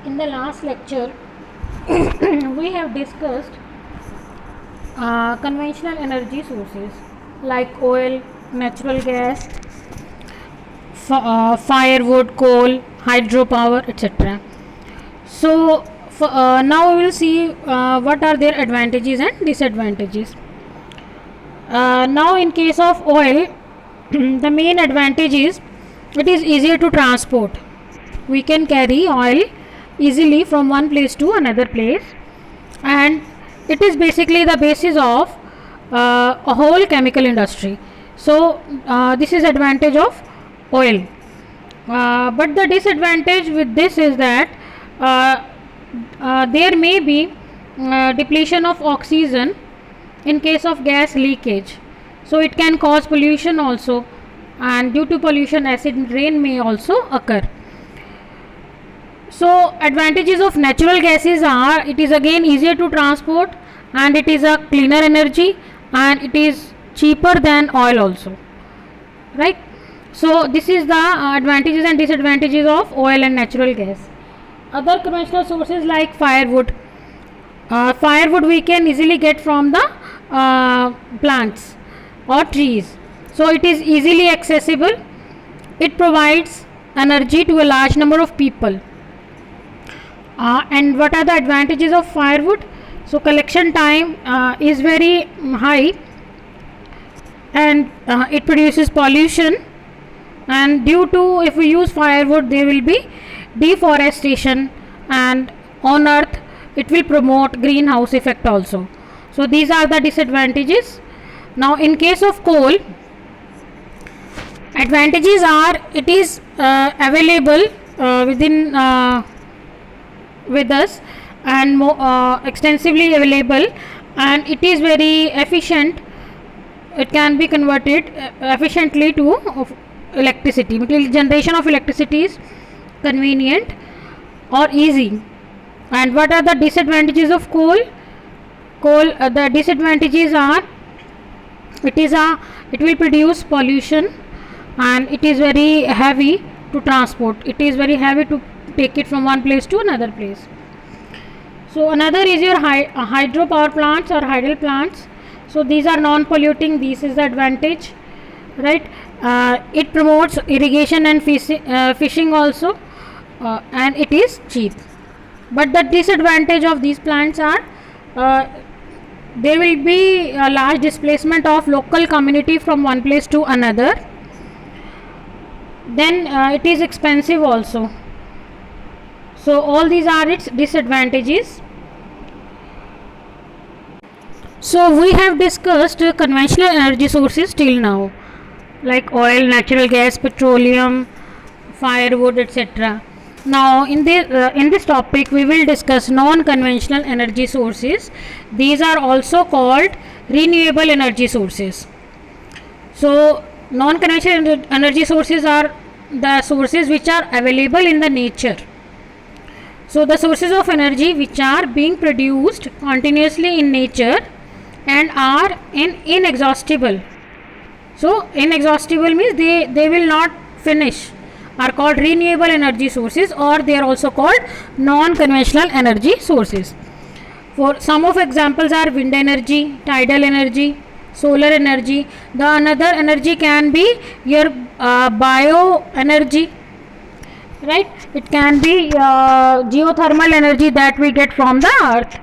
In the last lecture, we have discussed conventional energy sources like oil, natural gas, firewood, coal, hydropower, etc. So, now we will see what are their advantages and disadvantages. Now, in case of oil, the main advantage is it is easier to transport. We can carry oil easily from one place to another place, and it is basically the basis of a whole chemical industry. So this is advantage of oil, but the disadvantage with this is that there may be depletion of oxygen in case of gas leakage, so it can cause pollution also, and due to pollution acid rain may also occur. So advantages of natural gases are it is again easier to transport, and it is a cleaner energy, and it is cheaper than oil also, right? So this is the advantages and disadvantages of oil and natural gas. Other conventional sources like firewood. Firewood we can easily get from the plants or trees, so it is easily accessible. It provides energy to a large number of people. And what are the advantages of firewood? So collection time is very high, and it produces pollution, and due to if we use firewood there will be deforestation, and on earth it will promote greenhouse effect also. So these are the disadvantages. Now in case of coal, advantages are it is available within with us, and extensively available, and it is very efficient. It can be converted efficiently to electricity. Generation of electricity is convenient or easy. And what are the disadvantages of coal? The disadvantages are it will produce pollution, and it is very heavy to transport. It is very heavy to take it from one place to another place. So another is your hydropower plants or hydel plants. So these are non-polluting. This is the advantage, right? It promotes irrigation and fishing also, and it is cheap. But the disadvantage of these plants are there will be a large displacement of local community from one place to another. Then it is expensive also. So all these are its disadvantages. So we have discussed conventional energy sources till now, like oil, natural gas, petroleum, firewood, etc. Now in this topic we will discuss non-conventional energy sources. These are also called renewable energy sources. So non-conventional energy sources are the sources which are available in the nature. So the sources of energy which are being produced continuously in nature and are inexhaustible. So inexhaustible means they will not finish, are called renewable energy sources, or they are also called non-conventional energy sources. For some of examples are wind energy, tidal energy, solar energy. The another energy can be your bio energy, right? It can be geothermal energy that we get from the earth.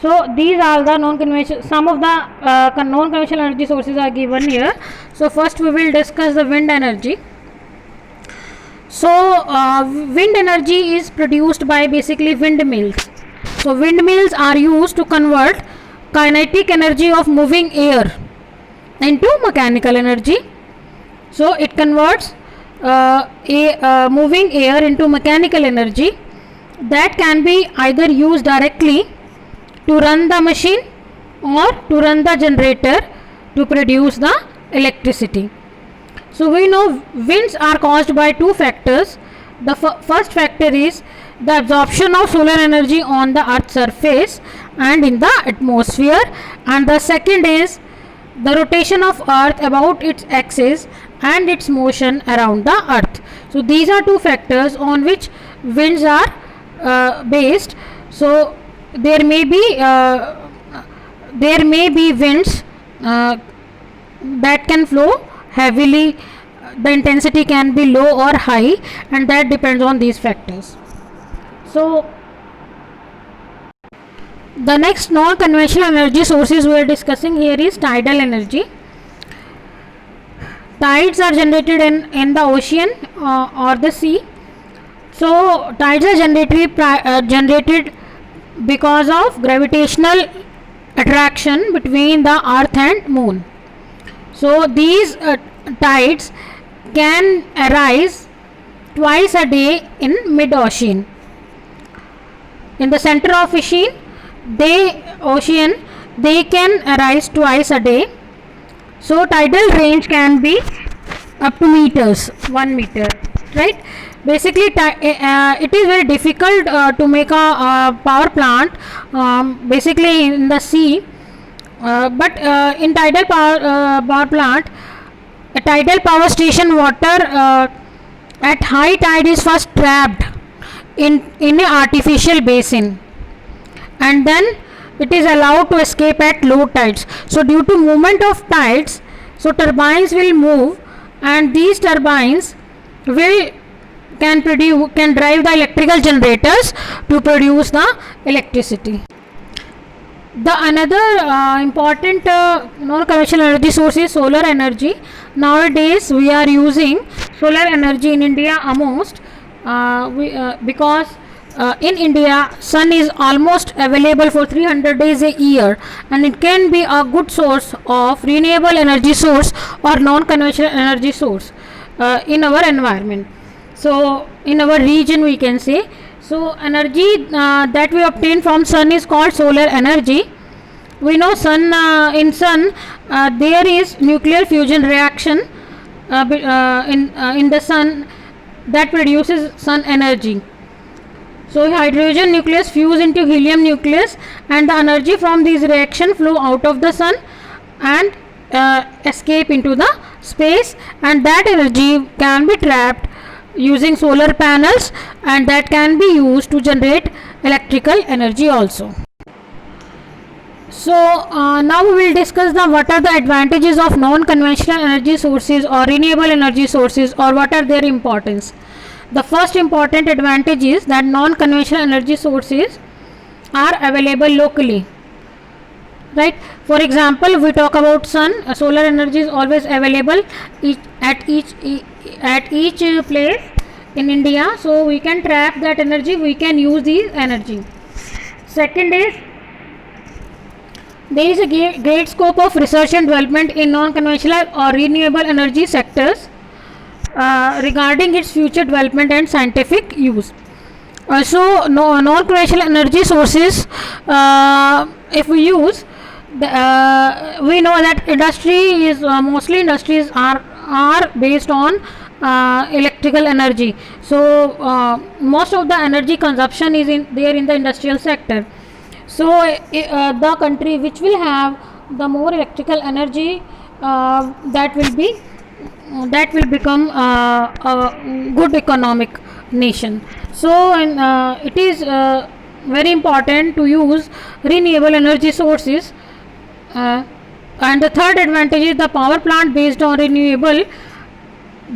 So these are the non-conventional. Some of the non-conventional energy sources are given here. So first we will discuss the wind energy. So wind energy is produced by basically windmills. So windmills are used to convert kinetic energy of moving air into mechanical energy. So it converts moving air into mechanical energy that can be either used directly to run the machine or to run the generator to produce the electricity. So we know winds are caused by two factors. The first factor is the absorption of solar energy on the earth's surface and in the atmosphere, and the second is the rotation of earth about its axis and its motion around the earth. So these are two factors on which winds are based. So there may be winds that can flow heavily, the intensity can be low or high, and that depends on these factors. So the next non-conventional energy sources we are discussing here is tidal energy. Tides are generated in the ocean or the sea. So tides are generated because of gravitational attraction between the earth and moon. So these tides can arise twice a day in mid-ocean. In the center of ocean, they can arise twice a day. So tidal range can be up to meters, 1 meter, right? Basically it is very difficult to make a power plant basically in the sea, but in tidal power plant, a tidal power station water at high tide is first trapped in an artificial basin, and then it is allowed to escape at low tides. So due to movement of tides, so turbines will move, and these turbines can drive the electrical generators to produce the electricity. The another important non-conventional energy source is solar energy. Nowadays we are using solar energy in India almost because in India sun is almost available for 300 days a year, and it can be a good source of renewable energy source or non-conventional energy source in our environment. So in our region we can say, so energy that we obtain from sun is called solar energy. We know in sun there is nuclear fusion reaction in the sun that produces sun energy. So hydrogen nucleus fuse into helium nucleus, and the energy from these reaction flow out of the sun and escape into the space, and that energy can be trapped using solar panels, and that can be used to generate electrical energy also. So now we will discuss what are the advantages of non-conventional energy sources or renewable energy sources, or what are their importance. The first important advantage is that non-conventional energy sources are available locally, right? For example, we talk about sun, solar energy is always available at each place in India, so we can trap that energy, we can use the energy. Second is, there is a great scope of research and development in non-conventional or renewable energy sectors regarding its future development and scientific use. So non-conventional energy sources, if we use, we know that mostly industries are based on electrical energy. So most of the energy consumption is there in the industrial sector. So the country which will have the more electrical energy, that will become a good economic nation. So it is very important to use renewable energy sources. And the third advantage is the power plant based on renewable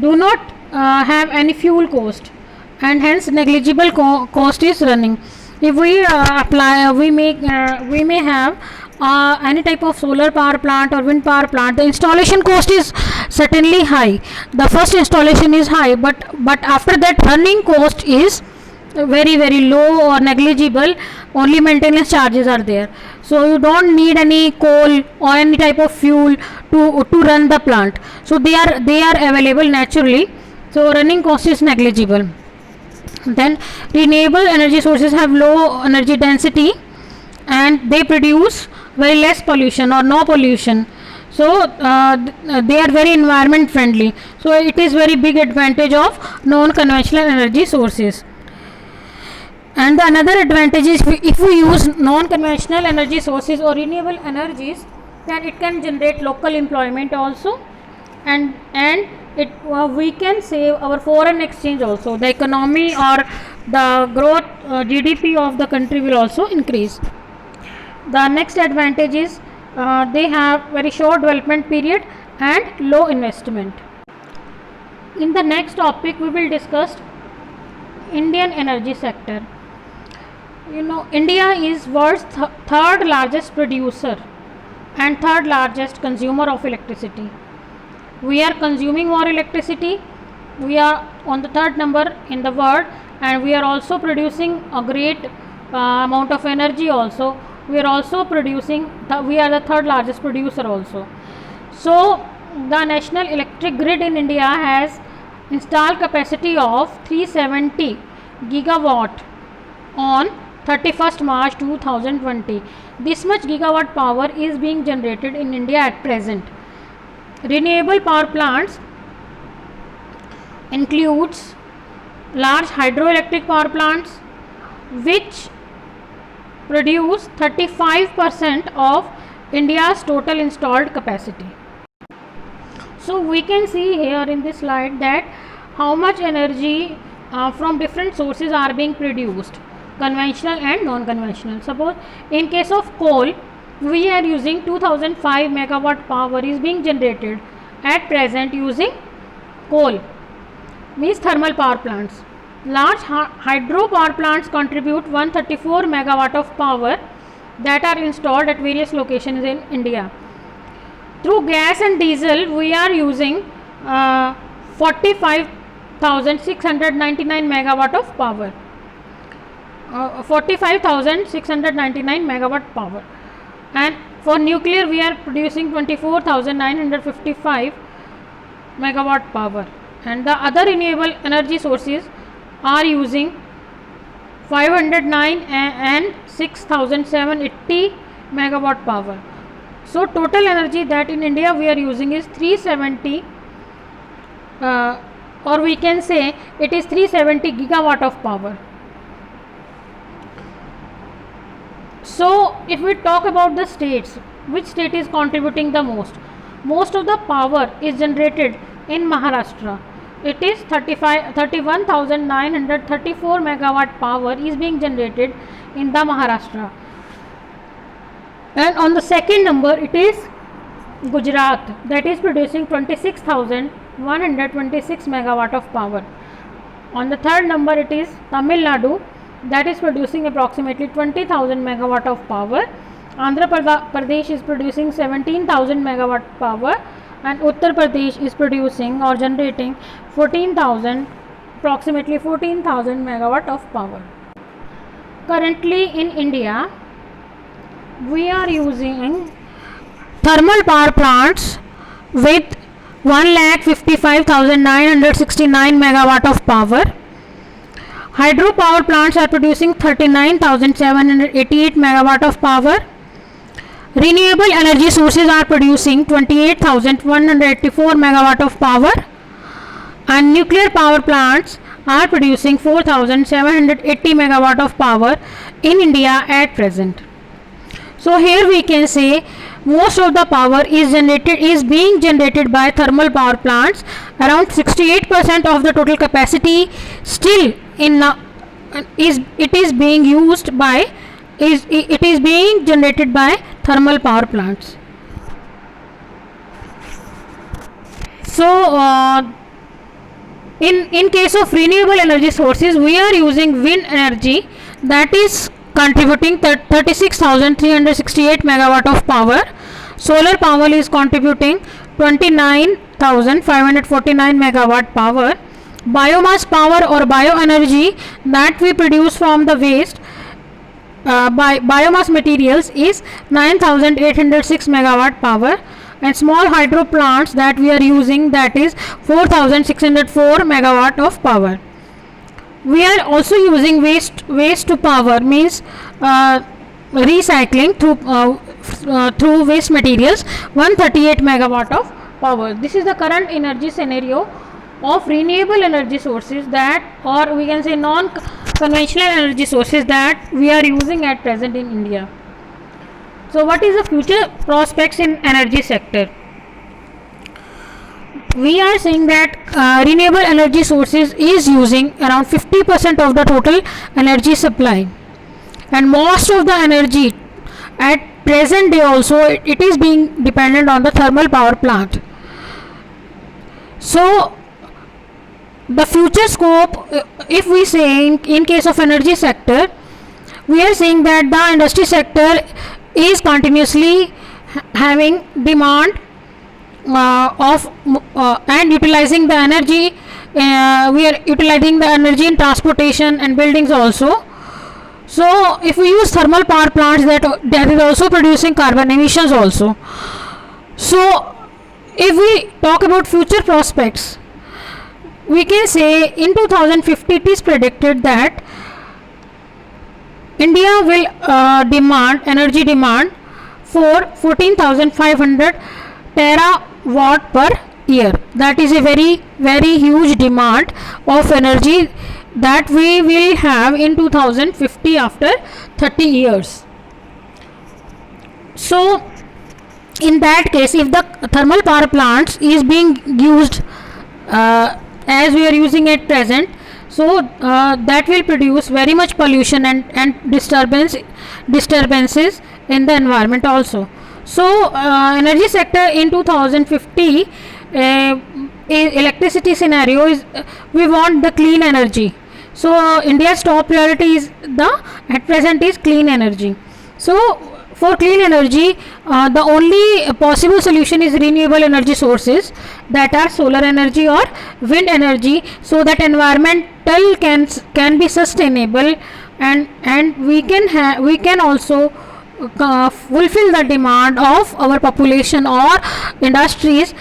do not have any fuel cost, and hence negligible cost is running. If we we may have any type of solar power plant or wind power plant, the installation cost is certainly high. The first installation is high, but after that running cost is very low or negligible. Only maintenance charges are there. So you don't need any coal or any type of fuel to run the plant. So they are available naturally. So running cost is negligible. Then renewable energy sources have low energy density, and they produce very less pollution or no pollution. So they are very environment friendly. So it is very big advantage of non-conventional energy sources. And the another advantage is, if we use non-conventional energy sources or renewable energies, then it can generate local employment also, and it we can save our foreign exchange also. The economy or the growth GDP of the country will also increase. The next advantage is they have very short development period and low investment. In the next topic we will discuss Indian energy sector. India is world's third largest producer and third largest consumer of electricity. We are consuming more electricity. We are on the third number in the world, and we are also producing a great amount of energy also. We are also producing, we are the third largest producer also. So the national electric grid in India has installed capacity of 370 gigawatt on 31st March 2020. This much gigawatt power is being generated in India at present. Renewable power plants includes large hydroelectric power plants which produce 35% of India's total installed capacity. So we can see here in this slide that how much energy from different sources are being produced, conventional and non-conventional. Suppose in case of coal, we are using 2005 megawatt power is being generated at present using coal, means thermal power plants. Large hydro power plants contribute 134 megawatt of power that are installed at various locations in India. Through gas and diesel, we are using 45,699 megawatt of power. 45,699 megawatt power, and for nuclear we are producing 24,955 megawatt power, and the other renewable energy sources are using 509 and 6,780 megawatt power. So total energy that in India we are using is 370 or we can say it is 370 gigawatt of power. So if we talk about the states, which state is contributing the most? Most of the power is generated in Maharashtra. It is 31,934 megawatt power is being generated in the Maharashtra. And on the second number it is Gujarat, that is producing 26,126 megawatt of power. On the third number it is Tamil Nadu, that is producing approximately 20,000 megawatt of power. Andhra Pradesh is producing 17,000 megawatt power, and Uttar Pradesh is producing or generating approximately 14,000 megawatt of power. Currently in India we are using thermal power plants with 1,55,969 megawatt of power. Hydro power plants are producing 39,788 megawatt of power. Renewable energy sources are producing 28,184 megawatt of power, and nuclear power plants are producing 4,780 megawatt of power in India at present. So here we can say most of the power is being generated by thermal power plants. Around 68% of the total capacity still it is being generated by thermal power plants. So in case of renewable energy sources, we are using wind energy, that is contributing 36,368 megawatt of power. Solar power is contributing 29,549 megawatt power. Biomass power or bioenergy that we produce from the waste by biomass materials is 9,806 megawatt power, and small hydro plants that we are using, that is 4,604 megawatt of power. We are also using waste to power, means recycling through waste materials, 138 megawatt of power. This is the current energy scenario of renewable energy sources that, or we can say non-conventional energy sources that we are using at present in India. So what is the future prospects in energy sector? we are saying that renewable energy sources is using around 50% of the total energy supply, and most of the energy at present day also it is being dependent on the thermal power plant. So the future scope, if we say in case of energy sector, we are saying that the industry sector is continuously having demand and utilizing the energy. We are utilizing the energy in transportation and buildings also. So if we use thermal power plants, that is also producing carbon emissions also. So if we talk about future prospects, we can say in 2050 it is predicted that India will energy demand for 14,500 terawatt per year. That is a very huge demand of energy that we will have in 2050 after 30 years. So in that case, if the thermal power plants is being used as we are using at present, so that will produce very much pollution and disturbances in the environment also. So energy sector in 2050, electricity scenario is we want the clean energy. So India's top priority is at present is clean energy. So for clean energy, the only possible solution is renewable energy sources, that are solar energy or wind energy, so that environmental can be sustainable, and we can also fulfill the demand of our population or industries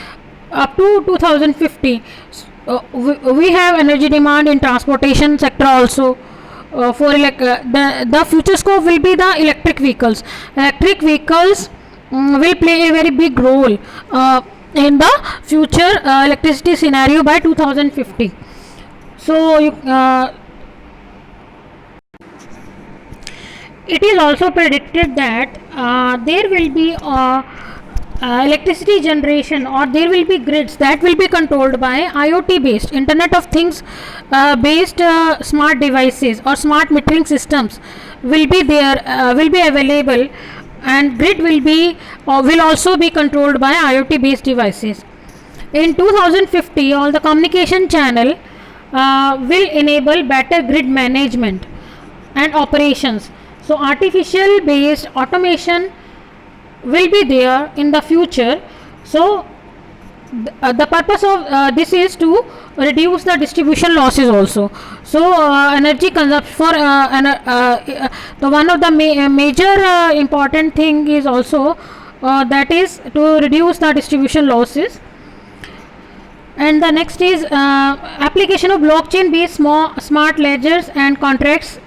up to 2050. We have energy demand in transportation sector also. The future scope will be the electric vehicles. Electric vehicles will play a very big role in the future electricity scenario by 2050. So it is also predicted that there will be electricity generation, or there will be grids that will be controlled by IoT based Internet of Things based smart devices or smart metering systems will be there, will be available, and grid will also be controlled by IoT based devices. In 2050, all the communication channel will enable better grid management and operations. So artificial based automation will be there in the future. So the purpose of this is to reduce the distribution losses also. So energy consumption for the one of the major important thing is also that is to reduce the distribution losses. And the next is application of blockchain based smart ledgers and contracts.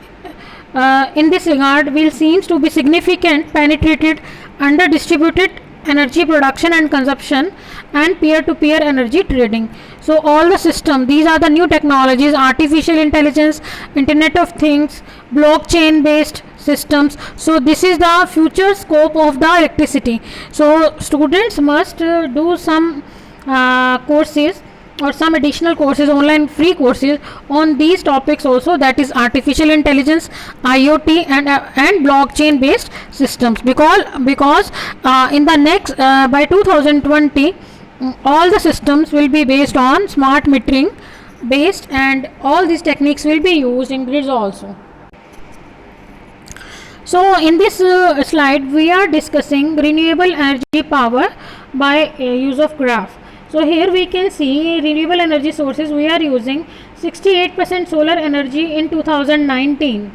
In this regard will seems to be significant penetrated under distributed energy production and consumption and peer-to-peer energy trading. So all the system, these are the new technologies: artificial intelligence, Internet of Things, blockchain based systems. So this is the future scope of the electricity. So students must do some courses or some additional courses, online free courses on these topics also, that is artificial intelligence, IoT and blockchain based systems, because in the next by 2020 all the systems will be based on smart metering based, and all these techniques will be used in grids also. So in this slide we are discussing renewable energy power by use of graph. So here we can see renewable energy sources. We are using 68% solar energy in 2019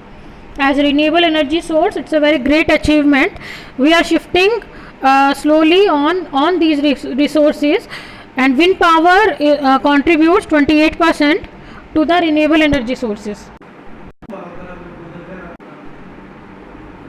as renewable energy source. It's a very great achievement. We are shifting slowly on these resources, and wind power contributes 28% to the renewable energy sources.